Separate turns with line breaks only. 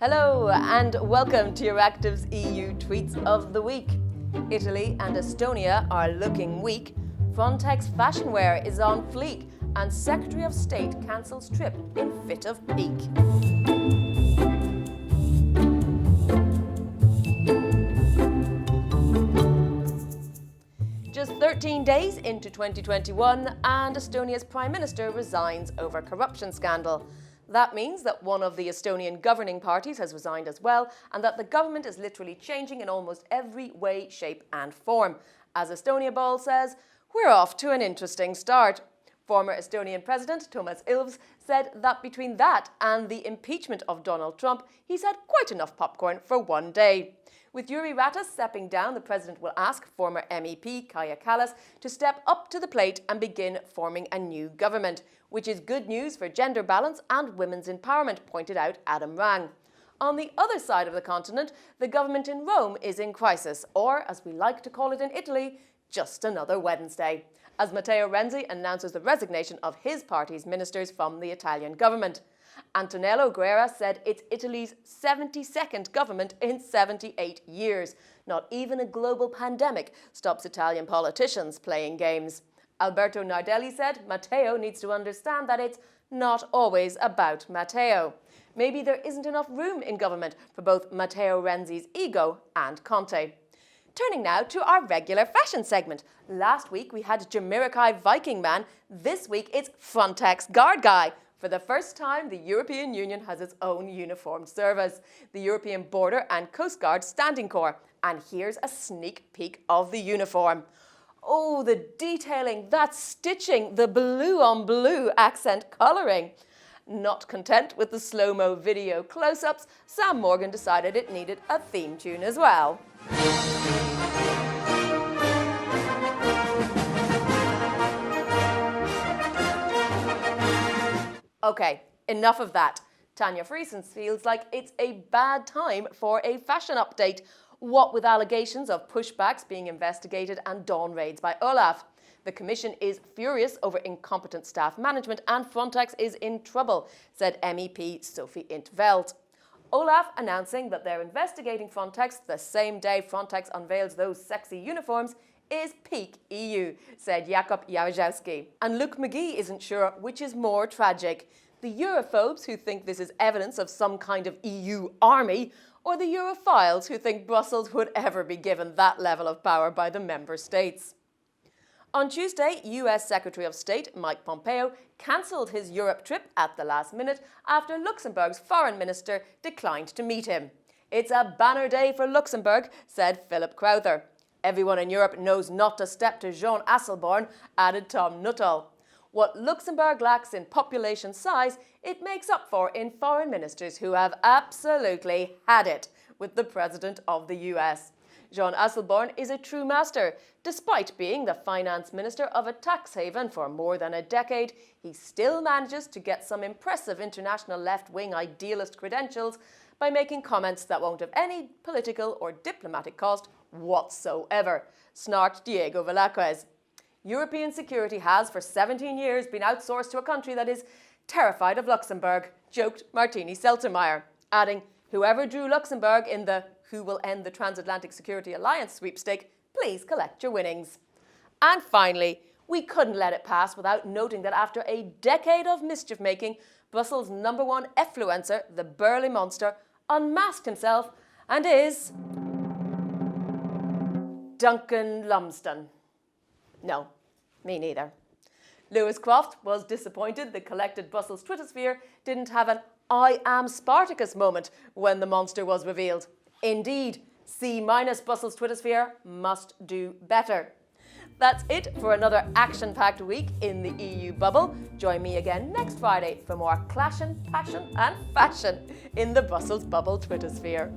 Hello and welcome to Euractiv's EU Tweets of the Week. Italy and Estonia are looking weak, Frontex fashion wear is on fleek, and Secretary of State cancels trip in fit of pique. Just 13 days into 2021 and Estonia's Prime Minister resigns over corruption scandal. That means that one of the Estonian governing parties has resigned as well, and that the government is literally changing in almost every way, shape and form. As Estonia Ball says, we're off to an interesting start. Former Estonian President Toomas Ilves said that between that and the impeachment of Donald Trump, he's had quite enough popcorn for one day. With Jüri Ratas stepping down, the president will ask former MEP Kaja Kallas to step up to the plate and begin forming a new government, which is good news for gender balance and women's empowerment, pointed out Adam Rang. On the other side of the continent, the government in Rome is in crisis, or as we like to call it in Italy, just another Wednesday, as Matteo Renzi announces the resignation of his party's ministers from the Italian government. Antonello Guerra said it's Italy's 72nd government in 78 years. Not even a global pandemic stops Italian politicians playing games. Alberto Nardelli said Matteo needs to understand that it's not always about Matteo. Maybe there isn't enough room in government for both Matteo Renzi's ego and Conte. Turning now to our regular fashion segment. Last week we had Jamiroquai Viking Man. This week it's Frontex Guard Guy. For the first time, the European Union has its own uniformed service, the European Border and Coast Guard Standing Corps. And here's a sneak peek of the uniform. Oh, the detailing, that stitching, the blue on blue accent colouring. Not content with the slow-mo video close-ups, Sam Morgan decided it needed a theme tune as well. Okay, enough of that. Tanya Friesen feels like it's a bad time for a fashion update. What with allegations of pushbacks being investigated and dawn raids by Olaf. The Commission is furious over incompetent staff management and Frontex is in trouble, said MEP Sophie In't Veld. Olaf announcing that they're investigating Frontex the same day Frontex unveils those sexy uniforms is peak EU, said Jakob Jarzowski. And Luke McGee isn't sure which is more tragic. The Europhobes who think this is evidence of some kind of EU army, or the Europhiles who think Brussels would ever be given that level of power by the member states. On Tuesday, US Secretary of State Mike Pompeo cancelled his Europe trip at the last minute after Luxembourg's foreign minister declined to meet him. It's a banner day for Luxembourg, said Philip Crowther. Everyone in Europe knows not to step to Jean Asselborn, added Tom Nuttall. What Luxembourg lacks in population size, it makes up for in foreign ministers who have absolutely had it with the president of the US. Jean Asselborn is a true master. Despite being the finance minister of a tax haven for more than a decade, he still manages to get some impressive international left-wing idealist credentials by making comments that won't have any political or diplomatic cost whatsoever, snarked Diego Velázquez. European security has for 17 years been outsourced to a country that is terrified of Luxembourg, joked Martini Seltermeyer, adding, whoever drew Luxembourg in the Who Will End the Transatlantic Security Alliance sweepstake, please collect your winnings. And finally, we couldn't let it pass without noting that after a decade of mischief-making, Brussels' #1 effluencer, the burly monster, unmasked himself and is Duncan Lumsden. No, me neither. Lewis Croft was disappointed the collected Brussels Twitter sphere didn't have an I am Spartacus moment when the monster was revealed. Indeed, C- Brussels Twitter sphere must do better. That's it for another action-packed week in the EU bubble. Join me again next Friday for more clashing, passion and fashion in the Brussels bubble Twitter sphere.